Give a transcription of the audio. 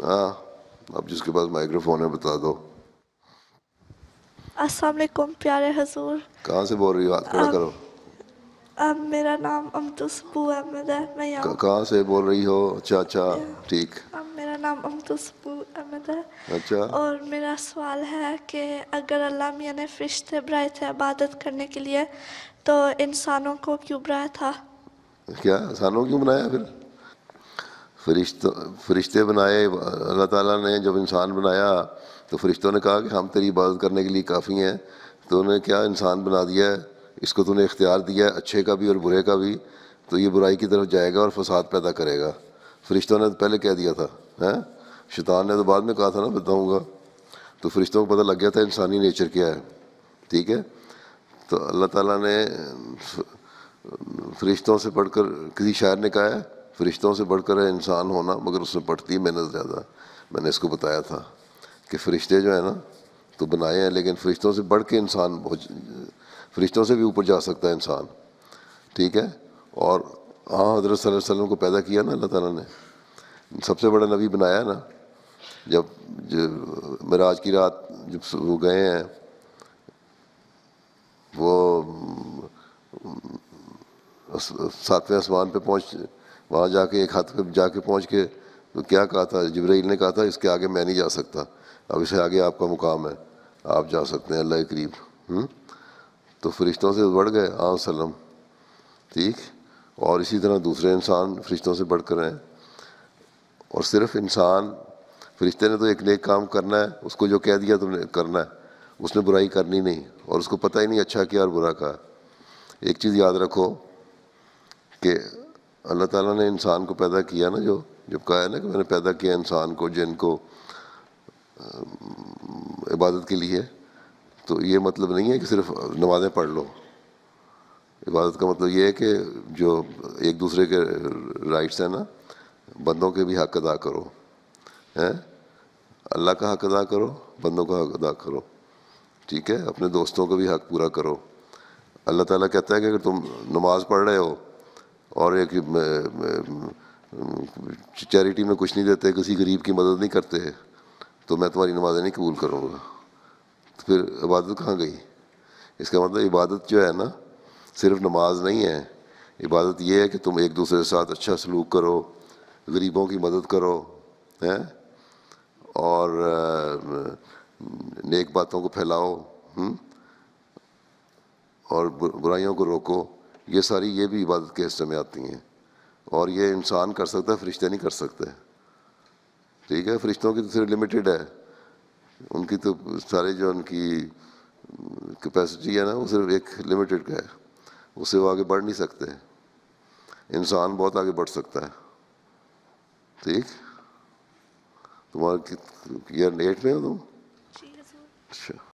ہاں اب جس کے پاس مائکرو فون ہے بتا دو. السلام علیکم پیارے حضور. کہاں سے بول رہی ہو؟ ہاتھ کھڑا کرو. میرا نام امتسبو احمد ہے. میں یہاں کہاں سے بول رہی ہو؟ اچھا ٹھیک. میرا نام امتسبو احمد ہے. اچھا اور میرا سوال ہے کہ اگر اللہ میاں نے فرشتے بنائے تھے عبادت کرنے کے لیے تو انسانوں کو کیوں بنایا تھا؟ کیا انسانوں کیوں بنایا؟ پھر فرشتے بنائے اللہ تعالیٰ نے. جب انسان بنایا تو فرشتوں نے کہا کہ ہم تیری عبادت کرنے کے لیے کافی ہیں. تو انہیں کیا انسان بنا دیا ہے، اس کو تو نے اختیار دیا ہے اچھے کا بھی اور برے کا بھی. تو یہ برائی کی طرف جائے گا اور فساد پیدا کرے گا. فرشتوں نے تو پہلے کہہ دیا تھا. شیطان نے تو بعد میں کہا تھا نا بتاؤں گا. تو فرشتوں کو پتہ لگ گیا تھا انسانی نیچر کیا ہے. ٹھیک ہے. تو اللہ تعالیٰ نے فرشتوں سے بڑھ کر، کسی شاعر نے کہا ہے فرشتوں سے بڑھ کر ہے انسان ہونا مگر اس میں پڑتی محنت زیادہ. میں نے اس کو بتایا تھا کہ فرشتے جو ہیں نا تو بنائے ہیں، لیکن فرشتوں سے بڑھ کے انسان فرشتوں سے بھی اوپر جا سکتا ہے انسان. ٹھیک ہے. اور ہاں حضرت صلی اللہ علیہ وسلم کو پیدا کیا نا اللہ تعالیٰ نے، سب سے بڑا نبی بنایا نا. جب معراج کی رات جب وہ گئے ہیں، وہ 7ویں آسمان پہ وہاں جا کے ایک ہاتھ پہ جا کے پہنچ کے تو کیا کہا تھا؟ جبرائیل نے کہا تھا اس کے آگے میں نہیں جا سکتا، اب اسے آگے آپ کا مقام ہے، آپ جا سکتے ہیں اللہ کے قریب. تو فرشتوں سے بڑھ گئے وسلم. ٹھیک. اور اسی طرح دوسرے انسان فرشتوں سے بڑھ کر ہیں. اور صرف انسان، فرشتے نے تو ایک نیک کام کرنا ہے، اس کو جو کہہ دیا تم نے کرنا ہے، اس نے برائی کرنی نہیں، اور اس کو پتہ ہی نہیں اچھا کیا اور برا کیا. ایک چیز یاد رکھو کہ اللہ تعالیٰ نے انسان کو پیدا کیا نا، جب کہا ہے نا کہ میں نے پیدا کیا انسان کو جن کو عبادت کے لیے، تو یہ مطلب نہیں ہے کہ صرف نمازیں پڑھ لو. عبادت کا مطلب یہ ہے کہ جو ایک دوسرے کے رائٹس ہیں نا، بندوں کے بھی حق ادا کرو. اللہ کا حق ادا کرو، بندوں کا حق ادا کرو. ٹھیک ہے. اپنے دوستوں کا بھی حق پورا کرو. اللہ تعالیٰ کہتا ہے کہ اگر تم نماز پڑھ رہے ہو اور ایک چیریٹی میں کچھ نہیں دیتے، کسی غریب کی مدد نہیں کرتے، تو میں تمہاری نمازیں نہیں قبول کروں گا. تو پھر عبادت کہاں گئی؟ اس کا مطلب عبادت جو ہے نا صرف نماز نہیں ہے. عبادت یہ ہے کہ تم ایک دوسرے کے ساتھ اچھا سلوک کرو، غریبوں کی مدد کرو، اور نیک باتوں کو پھیلاؤ، اور برائیوں کو روکو. یہ ساری یہ بھی عبادت کے حصے میں آتی ہیں، اور یہ انسان کر سکتا ہے، فرشتے نہیں کر سکتے. ٹھیک ہے. فرشتوں کی تو صرف لمیٹیڈ ہے، ان کی تو سارے جو ان کی کیپیسٹی ہے نا وہ صرف ایک لمیٹیڈ کا ہے، اس سے وہ آگے بڑھ نہیں سکتے. انسان بہت آگے بڑھ سکتا ہے. ٹھیک. تمہارا ایئر 8 میں ہو تم؟ جی حضور. اچھا.